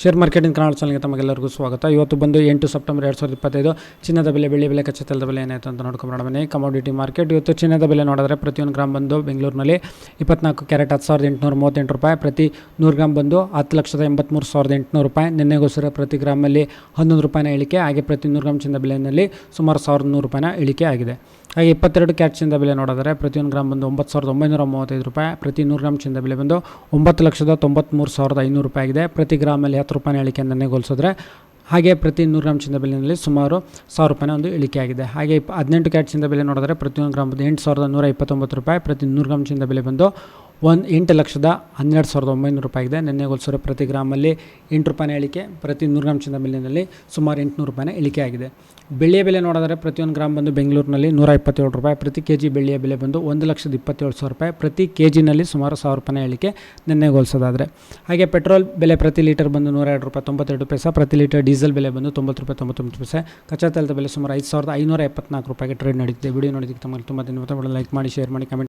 Share marketing Kannada ಚಾನಲ್ಗೆ ತಮಗೆಲ್ಲರಿಗೂ ಸ್ವಾಗತ. ಇವತ್ತು ಬಂದು 8 ಸೆಪ್ಟೆಂಬರ್ 2025 ಚಿನ್ನದ ಬೆಲೆ, ಬೆಳ್ಳಿ ಬೆಲೆ, ಕಚ್ಚಾ ತೈಲದ ಬೆಲೆ ಏನಾಯಿತು ಅಂತ ನೋಡ್ಕೊಂಬರೋಣ ಬನ್ನಿ. ಕಮೋಡಿಟಿ ಮಾರ್ಕೆಟ್ ಇವತ್ತು ಚಿನ್ನದ ಬೆಲೆ ನೋಡಿದ್ರೆ ಪ್ರತಿ 1 ಗ್ರಾಮ್ ಬಂದು ಬೆಂಗಳೂರಿನಲ್ಲಿ 24 ಕ್ಯಾರೆಟ್ 10,838 ರೂಪಾಯಿ, ಪ್ರತಿ 100 ಗ್ರಾಮ್ ಬಂದು 10,83,800 ರೂಪಾಯಿ. ನಿನ್ನೆಗೋಸ್ಕರ ಪ್ರತಿ ಗ್ರಾಮಲ್ಲಿ 11 ರೂಪಾಯಿನ ಇಳಿಕೆ, ಹಾಗೆ ಪ್ರತಿ 100 ಗ್ರಾಮ್ ಚಿನ್ನದ ಬೆಲೆಯಲ್ಲಿ ಸುಮಾರು 1,100 ರೂಪಾಯಿನ ಇಳಿಕೆ ಆಗಿದೆ. ಹಾಗೆ 22 ಕ್ಯಾರೆಟ್ ಚಿನ್ನದ ಬೆಲೆ ನೋಡಿದರೆ ಪ್ರತಿ 1 ಗ್ರಾಮ್ ಬಂದು 9,935 ರೂಪಾಯಿ, ಪ್ರತಿ 100 ಗ್ರಾಮ್ ಚಿನ್ನದ ಬೆಲೆ ಬಂದು 9,93,500 ರೂಪಾಯಿ ಆಗಿದೆ. ಪ್ರತಿ ಗ್ರಾಮಲ್ಲಿ 10 ರೂಪಾಯಿನ ಇಳಿಕೆ ಹೋಲಿಸಿದ್ರೆ, ಹಾಗೆ ಪ್ರತಿ 100 ಗ್ರಾಮ್ ಚಿನ್ನದ ಬೆಲೆಯಲ್ಲಿ ಸುಮಾರು 1,000 ರೂಪಾಯಿನ ಒಂದು ಇಳಿಕೆ ಆಗಿದೆ. ಹಾಗೆ 18 ಕ್ಯಾರೆಟ್ ಚಿನ್ನದ ಬೆಲೆ ನೋಡಿದರೆ ಪ್ರತಿ 1 ಗ್ರಾಮ್ ಬಂದು 8,129 ರೂಪಾಯಿ, ಪ್ರತಿ 100 ಗ್ರಾಮ್ ಚಿನ್ನದ ಬೆಲೆ ಬಂದು 8,12,900 ರೂಪಾಯಿ ಇದೆ. ಹೋಲಿಸಿದ್ರೆ ಪ್ರತಿ ಗ್ರಾಮಲ್ಲಿ 8 ರೂಪಾಯಿನ ಇಳಿಕೆ, ಪ್ರತಿ 100 ಗ್ರಾಮ್ ಚಿನ್ನದ ಬೆಲೆಯಲ್ಲಿ ಸುಮಾರು 800 ರೂಪಾಯಿನ ಇಳಿಕೆ ಆಗಿದೆ. ಬೆಳ್ಳಿಯ ಬೆಲೆ ನೋಡಿದರೆ ಪ್ರತಿ 1 ಗ್ರಾಮ್ ಬಂದು ಬೆಂಗಳೂರಿನಲ್ಲಿ 127 ರೂಪಾಯಿ, ಪ್ರತಿ ಕೆಜಿ ಬೆಳ್ಳಿಯ ಬೆಲೆ ಬಂದು 1,27,000 ರೂಪಾಯಿ, ಪ್ರತಿ ಕೆಜಿನಲ್ಲಿ ಸುಮಾರು 1,000 ರೂಪಾಯಿನ ಇಳಿಕೆ ಹೋಲಿಸೋದಾದರೆ. ಹಾಗೆ ಪೆಟ್ರೋಲ್ ಬೆಲೆ ಪ್ರತಿ ಲೀಟರ್ ಬಂದು 102 ರೂಪಾಯಿ 92 ಪೈಸೆ, ಪ್ರತಿ ಲೀಟರ್ ಡೀಸೆಲ್ ಬೆಲೆ ಬಂದು 90 ರೂಪಾಯಿ 99 ಪೈಸೆ. ಕಚ್ಚಾ ತೈಲದ ಬೆಲೆ ಸುಮಾರು 5,574 ರೂಪಾಯಿಗೆ ಟ್ರೇಡ್ ನಡೀತಿದೆ. ವಿಡಿಯೋ ನೋಡಿದ್ದಕ್ಕೆ ತಮಗೆ ತುಂಬ ಧನ್ಯವಾದ. ಲೈಕ್ ಮಾಡಿ, ಶೇರ್ ಮಾಡಿ, ಕಮೆಂಟ್